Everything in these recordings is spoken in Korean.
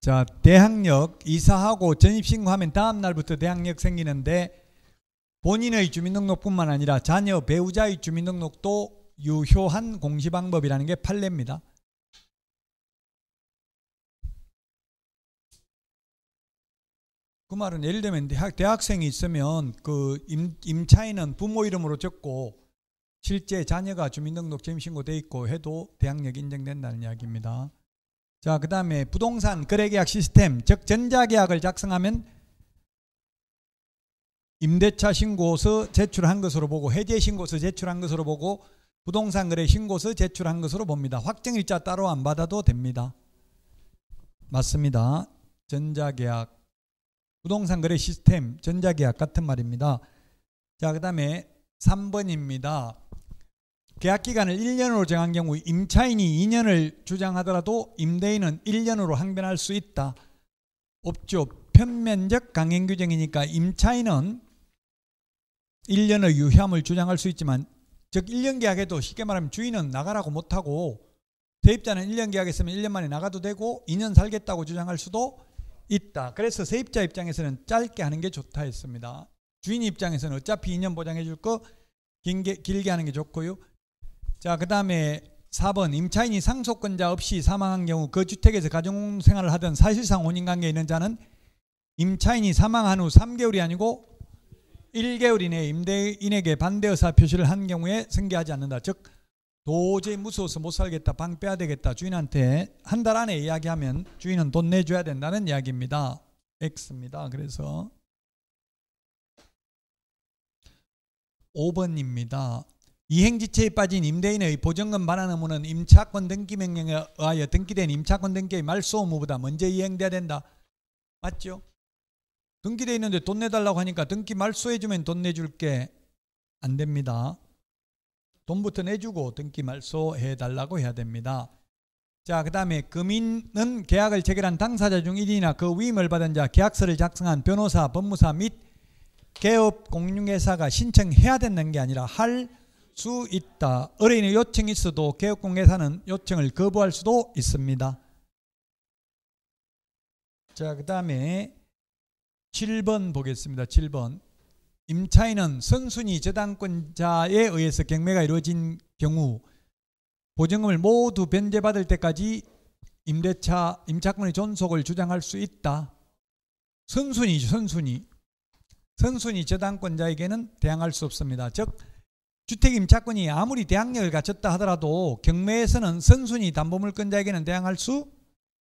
자, 대항력 이사하고 전입신고하면 다음 날부터 대항력 생기는데 본인의 주민등록뿐만 아니라 자녀, 배우자의 주민등록도 유효한 공시방법이라는 게 판례입니다. 그 말은 예를 들면 대학생이 있으면 그 임차인은 부모 이름으로 적고 실제 자녀가 주민등록 전입신고돼 있고 해도 대항력이 인정된다는 이야기입니다. 자, 그 다음에 부동산 거래계약 시스템, 즉 전자계약을 작성하면 임대차 신고서 제출한 것으로 보고 해제 신고서 제출한 것으로 보고 부동산 거래 신고서 제출한 것으로 봅니다. 확정일자 따로 안 받아도 됩니다. 맞습니다. 전자계약, 부동산 거래 시스템, 전자계약 같은 말입니다. 자, 그 다음에 3번입니다. 계약기간을 1년으로 정한 경우 임차인이 2년을 주장하더라도 임대인은 1년으로 항변할 수 있다. 없죠. 편면적 강행규정이니까 임차인은 1년의 유효함을 주장할 수 있지만, 즉 1년 계약에도 쉽게 말하면 주인은 나가라고 못하고 세입자는 1년 계약했으면 1년 만에 나가도 되고 2년 살겠다고 주장할 수도 있다. 그래서 세입자 입장에서는 짧게 하는 게 좋다 했습니다. 주인 입장에서는 어차피 2년 보장해 줄 거 길게 하는 게 좋고요. 자, 그 다음에 4번 임차인이 상속권자 없이 사망한 경우 그 주택에서 가정생활을 하던 사실상 혼인관계에 있는 자는 임차인이 사망한 후 3개월이 아니고 1개월 이내에 임대인에게 반대 의사 표시를 한 경우에 승계하지 않는다. 즉 도저히 무서워서 못 살겠다, 방 빼야 되겠다, 주인한테 한 달 안에 이야기하면 주인은 돈 내줘야 된다는 이야기입니다. X입니다. 그래서 5번입니다. 이행지체에 빠진 임대인의 보증금 반환 의무는 임차권 등기명령에 의하여 등기된 임차권 등기의 말소 의무보다 먼저 이행돼야 된다. 맞죠? 등기되어 있는데 돈 내달라고 하니까 등기 말소해주면 돈 내줄게. 안 됩니다. 돈부터 내주고 등기 말소해달라고 해야 됩니다. 자, 그 다음에 금인은 계약을 체결한 당사자 중 1인이나 그 위임을 받은 자, 계약서를 작성한 변호사, 법무사 및 개업 공인중개사가 신청해야 되는 게 아니라 할 수 있다. 의뢰인의 요청이 있어도 개업공개사는 요청을 거부할 수도 있습니다. 자, 그 다음에 7번 보겠습니다. 7번. 임차인은 선순위 저당권자에 의해서 경매가 이루어진 경우 보증금을 모두 변제받을 때까지 임차권의 존속을 주장할 수 있다. 선순위죠. 선순위 저당권자에게는 대항할 수 없습니다. 즉 주택 임차권이 아무리 대항력을 갖췄다 하더라도 경매에서는 선순위 담보물권자에게는 대항할 수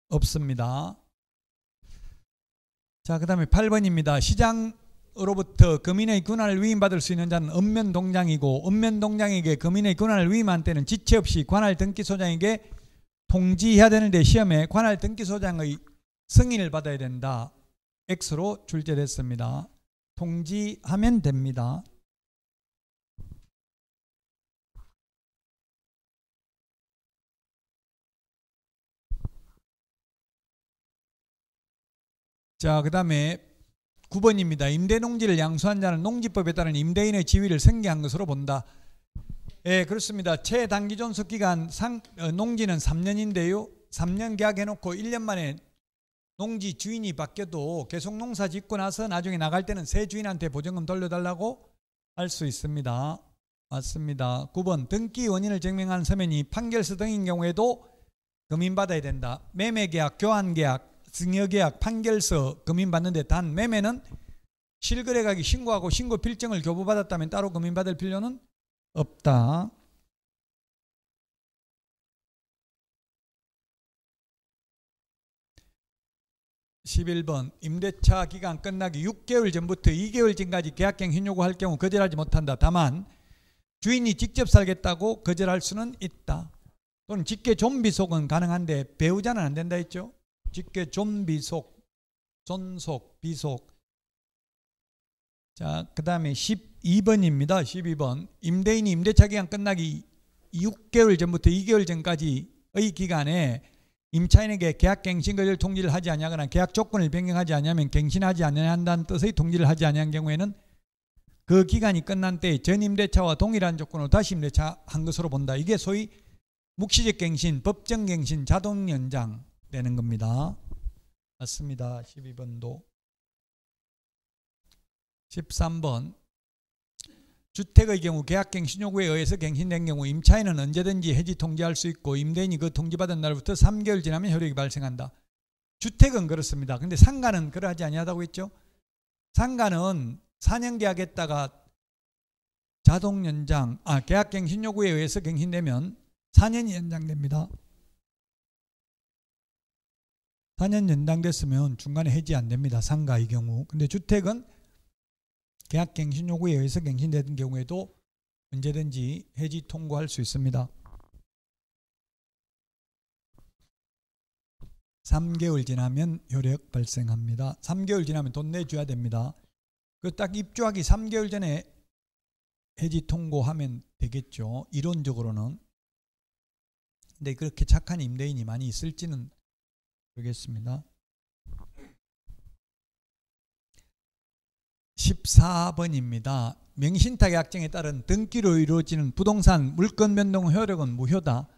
없습니다. 자, 그 다음에 8번입니다. 시장으로부터 금인의 권한을 위임받을 수 있는 자는 읍면동장이고 읍면동장에게 금인의 권한을 위임한 때는 지체 없이 관할 등기소장에게 통지해야 되는데 시험에 관할 등기소장의 승인을 받아야 된다. X로 출제됐습니다. 통지하면 됩니다. 자, 그 다음에 9번입니다. 임대농지를 양수한 자는 농지법에 따른 임대인의 지위를 승계한 것으로 본다. 예, 그렇습니다. 최단기 존속기간 농지는 3년인데요. 3년 계약해놓고 1년 만에 농지 주인이 바뀌어도 계속 농사 짓고 나서 나중에 나갈 때는 새 주인한테 보증금 돌려달라고 할 수 있습니다. 맞습니다. 9번 등기 원인을 증명한 서면이 판결서 등인 경우에도 금인받아야 된다. 매매계약, 교환계약, 증여계약, 판결서 금인받는데 단 매매는 실거래가액이 신고하고 신고 필증을 교부받았다면 따로 금인받을 필요는 없다. (11번) 임대차 기간 끝나기 6개월 전부터 2개월 전까지 계약갱신 요구할 경우 거절하지 못한다. 다만 주인이 직접 살겠다고 거절할 수는 있다. 또는 직계 존비속은 가능한데 배우자는 안 된다 했죠. 직계 존비속, 존속, 비속. 자, 그 다음에 12번입니다. 12번. 임대인이 임대차 기간 끝나기 6개월 전부터 2개월 전까지의 기간에 임차인에게 계약갱신 거절 통지를 하지 아니하거나 계약 조건을 변경하지 아니하면 갱신하지 아니한다는 뜻의 통지를 하지 아니한 경우에는 그 기간이 끝난 때 전 임대차와 동일한 조건으로 다시 임대차 한 것으로 본다. 이게 소위 묵시적 갱신, 법정 갱신, 자동 연장 되는 겁니다. 맞습니다. 12번도. 13번. 주택의 경우 계약갱신 요구에 의해서 갱신된 경우 임차인은 언제든지 해지 통지할 수 있고 임대인이 그 통지받은 날부터 3개월 지나면 효력이 발생한다. 주택은 그렇습니다. 근데 상가는 그러하지 아니하다고 했죠. 상가는 4년 계약했다가 자동 연장, 계약갱신 요구에 의해서 갱신되면 4년이 연장됩니다. 4년 연장됐으면 중간에 해지 안 됩니다. 상가의 경우. 근데 주택은 계약갱신 요구에 의해서 갱신된 경우에도 언제든지 해지 통고할 수 있습니다. 3개월 지나면 효력 발생합니다. 3개월 지나면 돈 내줘야 됩니다. 그 딱 입주하기 3개월 전에 해지 통고하면 되겠죠. 이론적으로는. 근데 그렇게 착한 임대인이 많이 있을지는 모르겠습니다. 14번입니다. 명신탁 약정에 따른 등기로 이루어지는 부동산 물권 변동 효력은 무효다.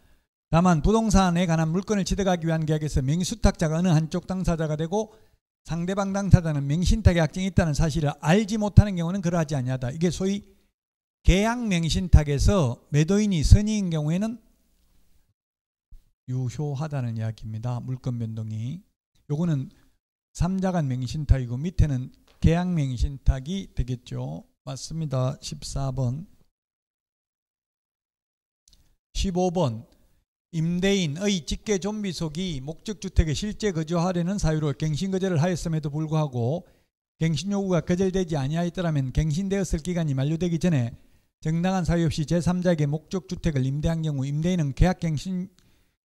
다만 부동산에 관한 물건을 취득하기 위한 계약에서 명의수탁자가 어느 한쪽 당사자가 되고 상대방 당사자는 명신탁 약정이 있다는 사실을 알지 못하는 경우는 그러하지 아니하다. 이게 소위 계약 명신탁에서 매도인이 선의인 경우에는 유효하다는 이야기입니다. 물권 변동이. 요거는 3자간 명신탁이고 밑에는 계약 명신탁이 되겠죠. 맞습니다. 14번. 15번. 임대인의 직계 좀비속이 목적주택에 실제 거주하려는 사유로 갱신거절을 하였음에도 불구하고 갱신요구가 거절되지 아니하였더라면 갱신되었을 기간이 만료되기 전에 정당한 사유 없이 제3자에게 목적주택을 임대한 경우 임대인은 계약갱신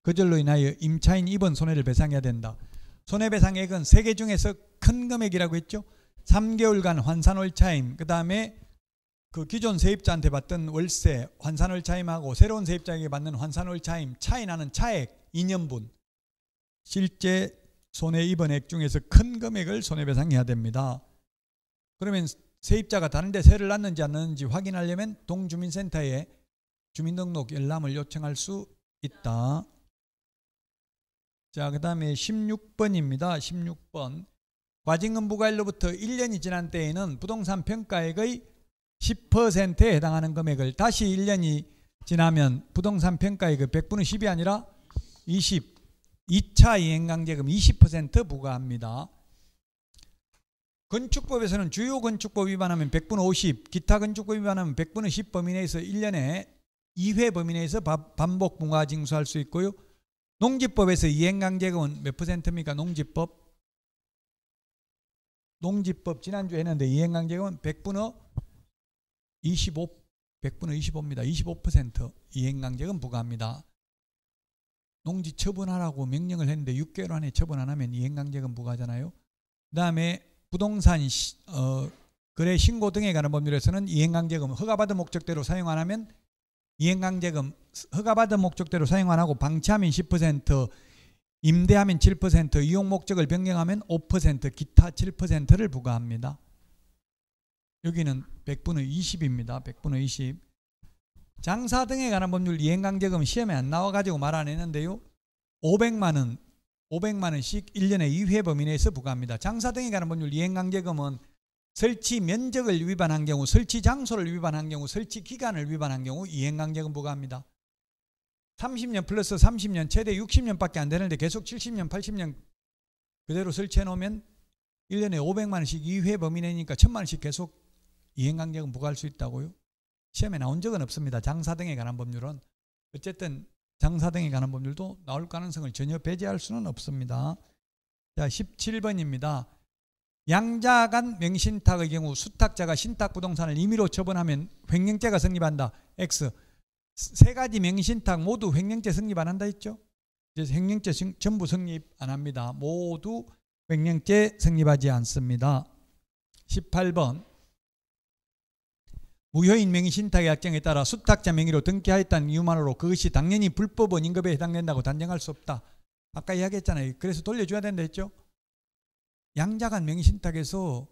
거절로 인하여 임차인 입은 손해를 배상해야 된다. 손해배상액은 3개 중에서 큰 금액이라고 했죠. 3개월간 환산월차임, 그 다음에 그 기존 세입자한테 받던 월세 환산월차임하고 새로운 세입자에게 받는 환산월차임 차이 나는 차액 2년분 실제 손해 입은 액 중에서 큰 금액을 손해배상해야 됩니다. 그러면 세입자가 다른 데 세를 놨는지 안 놨는지 확인하려면 동주민센터에 주민등록 열람을 요청할 수 있다. 자, 그 다음에 16번입니다. 16번. 과징금 부과일로부터 1년이 지난 때에는 부동산 평가액의 10%에 해당하는 금액을 다시 1년이 지나면 부동산 평가액의 100분의 10이 아니라 20, 2차 이행강제금 20% 부과합니다. 건축법에서는 주요 건축법 위반하면 100분의 50, 기타 건축법 위반하면 100분의 10 범위 내에서 1년에 2회 범위 내에서 반복 부과 징수할 수 있고요. 농지법에서 이행강제금은 몇 %입니까? 농지법 지난주에 했는데 이행강제금은 100분의 25, 100분의 25입니다. 25% 이행강제금 부과합니다. 농지 처분하라고 명령을 했는데 6개월 안에 처분 안 하면 이행강제금 부과하잖아요. 그 다음에 부동산 거래 신고 등에 관한 법률에서는 이행강제금 허가받은 목적대로 사용 안 하면 이행강제금 허가받은 목적대로 사용 안 하고 방치하면 10%, 임대하면 7%, 이용 목적을 변경하면 5%, 기타 7%를 부과합니다. 여기는 100분의 20입니다. 100분의 20. 장사 등에 관한 법률 이행강제금 시험에 안 나와가지고 말 안 했는데요. 500만 원씩 1년에 2회 범위 내에서 부과합니다. 장사 등에 관한 법률 이행강제금은 설치 면적을 위반한 경우, 설치 장소를 위반한 경우, 설치 기간을 위반한 경우 이행강제금 부과합니다. 30년 플러스 30년 최대 60년밖에 안 되는데 계속 70년, 80년 그대로 설치해 놓으면 1년에 500만 원씩 2회 범위 내니까 1000만 원씩 계속 이행강제금 부과할 수 있다고요? 시험에 나온 적은 없습니다. 장사 등에 관한 법률은. 어쨌든 장사 등에 관한 법률도 나올 가능성을 전혀 배제할 수는 없습니다. 자, 17번입니다. 양자 간 명신탁의 경우 수탁자가 신탁부동산을 임의로 처분하면 횡령죄가 성립한다. X. 세 가지 명신탁 모두 횡령죄 성립 안 한다 했죠? 그래서 횡령죄 전부 성립 안 합니다. 모두 횡령죄 성립하지 않습니다. 18번. 무효인 명의신탁의 약정에 따라 수탁자 명의로 등기하였다는 이유만으로 그것이 당연히 불법 원인급에 해당된다고 단정할 수 없다. 아까 이야기했잖아요. 그래서 돌려줘야 된다 했죠? 양자간 명의신탁에서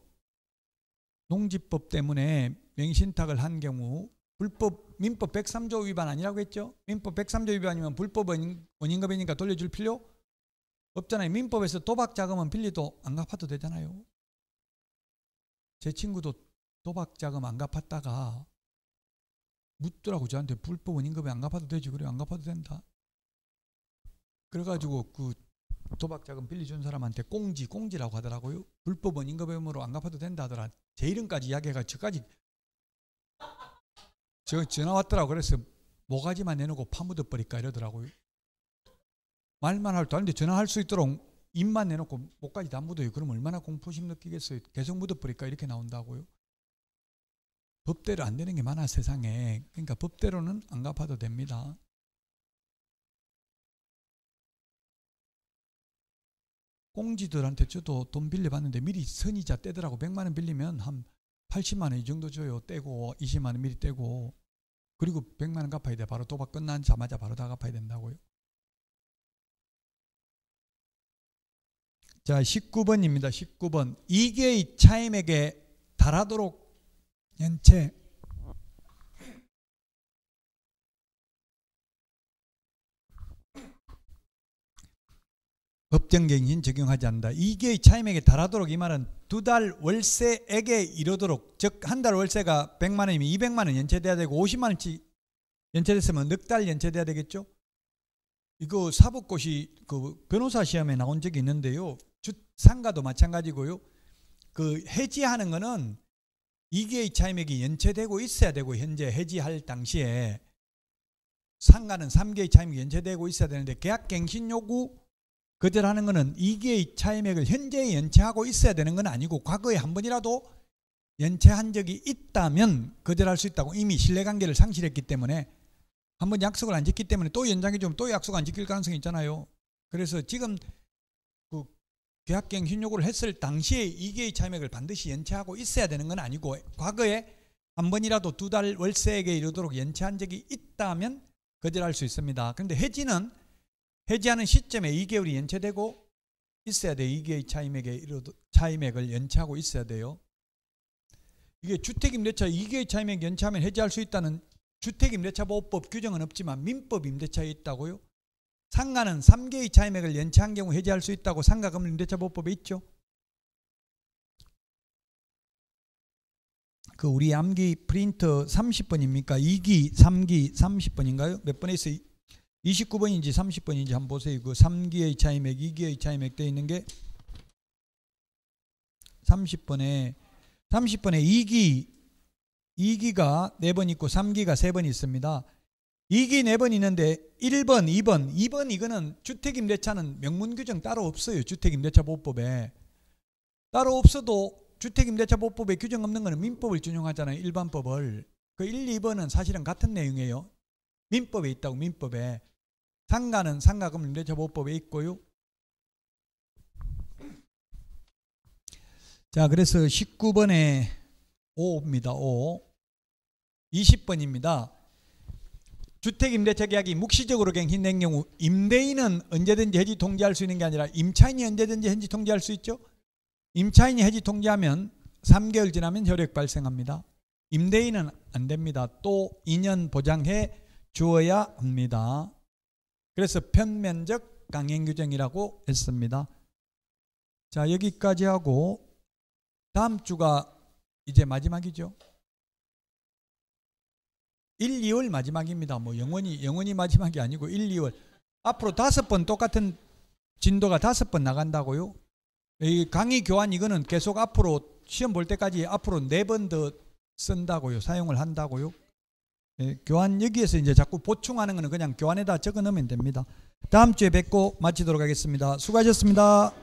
농지법 때문에 명의신탁을 한 경우 불법 민법 103조 위반 아니라고 했죠? 민법 103조 위반이면 불법 원인급이니까 돌려줄 필요 없잖아요. 민법에서 도박 자금은 빌리도 안 갚아도 되잖아요. 제 친구도 도박 자금 안 갚았다가 묻더라고 저한테. 불법은 임금에 안 갚아도 되지. 그래, 안 갚아도 된다. 그래가지고 그 도박 자금 빌려준 사람한테 공지라고 하더라고요. 불법은 임금으로 안 갚아도 된다 하더라. 제 이름까지 이야기해가 저까지 저 전화 왔더라고. 그래서 모가지만 내놓고 파묻어 버릴까 이러더라고요. 말만 할 줄 아는데 전화할 수 있도록 입만 내놓고 목까지 다 묻어요. 그럼 얼마나 공포심 느끼겠어요. 계속 묻어 버릴까 이렇게 나온다고요. 법대로 안 되는 게 많아 세상에. 그러니까 법대로는 안 갚아도 됩니다. 공지들한테 저도 돈 빌려봤는데 미리 선이자 떼더라고. 100만 원 빌리면 한 80만 원 이 정도 줘요. 떼고 20만 원 미리 떼고, 그리고 100만 원 갚아야 돼. 바로 도박 끝나자마자 바로 다 갚아야 된다고요. 자, 19번입니다. 19번. 이계의 차임에게 달하도록 연체. 법정갱신 적용하지 않는다. 이계의 차임에게 달하도록, 이 말은 2달 월세액에 이르도록, 즉 한 달 월세가 100만 원이면 200만 원 연체돼야 되고 50만 원치 연체됐으면 넉 달 연체돼야 되겠죠. 이거 사법고시 그 변호사 시험에 나온 적이 있는데요. 상가도 마찬가지고요. 그 해지하는 거는 이계의 차임액이 연체되고 있어야 되고, 현재 해지할 당시에 상가는 3계의 차임액이 연체되고 있어야 되는데, 계약갱신 요구 거절하는 거는 2계의 차임액을 현재 연체하고 있어야 되는 건 아니고, 과거에 한 번이라도 연체한 적이 있다면 거절할 수 있다고. 이미 신뢰관계를 상실했기 때문에, 한 번 약속을 안 지켰기 때문에 또 연장해주면 또 약속 안 지킬 가능성이 있잖아요. 그래서 지금 그 계약갱신 요구를 했을 당시에 2계의 차임액을 반드시 연체하고 있어야 되는 건 아니고, 과거에 한 번이라도 2달 월세액에 이르도록 연체한 적이 있다면 거절할 수 있습니다. 그런데 해지는 해지하는 시점에 2개월이 연체되고 있어야 돼요. 2계의 차임액을 연체하고 있어야 돼요. 이게 주택임대차 2계의 차임액 연체하면 해지할 수 있다는 주택임대차보호법 규정은 없지만 민법 임대차에 있다고요. 상가는 3계의 차임액을 연체한 경우 해지할 수 있다고 상가금융임대차보호법에 있죠. 그 우리 암기 프린터 30번입니까? 2기, 3기 30번인가요? 몇 번에 있어요? 29번인지 30번인지 한번 보세요. 그 3기의 차임액, 2기의 차임액 되어 있는 게 30번에 2기가 4번 있고 3기가 3번 있습니다. 2기 4번 있는데 1번, 2번 이거는 주택임대차는 명문 규정 따로 없어요. 주택임대차보호법에 따로 없어도 주택임대차보호법에 규정 없는 거는 민법을 준용하잖아요. 일반법을. 그 1, 2번은 사실은 같은 내용이에요. 민법에 있다고. 민법에. 상가는 상가금융임대차보호법에 있고요. 자, 그래서 19번에 5입니다. 5. 20번입니다. 주택임대차 계약이 묵시적으로 갱신된 경우 임대인은 언제든지 해지 통지할 수 있는 게 아니라 임차인이 언제든지 해지 통지할 수 있죠. 임차인이 해지 통지하면 3개월 지나면 효력 발생합니다. 임대인은 안 됩니다. 또 2년 보장해 주어야 합니다. 그래서 편면적 강행 규정이라고 했습니다. 자, 여기까지 하고 다음 주가 이제 마지막이죠. 1, 2월 마지막입니다. 뭐 영원히 마지막이 아니고 1, 2월. 앞으로 5번 똑같은 진도가 5번 나간다고요. 이 강의 교환 이거는 계속 앞으로 시험 볼 때까지 앞으로 4번 더 쓴다고요. 사용을 한다고요. 예, 교환 여기에서 이제 자꾸 보충하는 거는 그냥 교환에다 적어 넣으면 됩니다. 다음 주에 뵙고 마치도록 하겠습니다. 수고하셨습니다.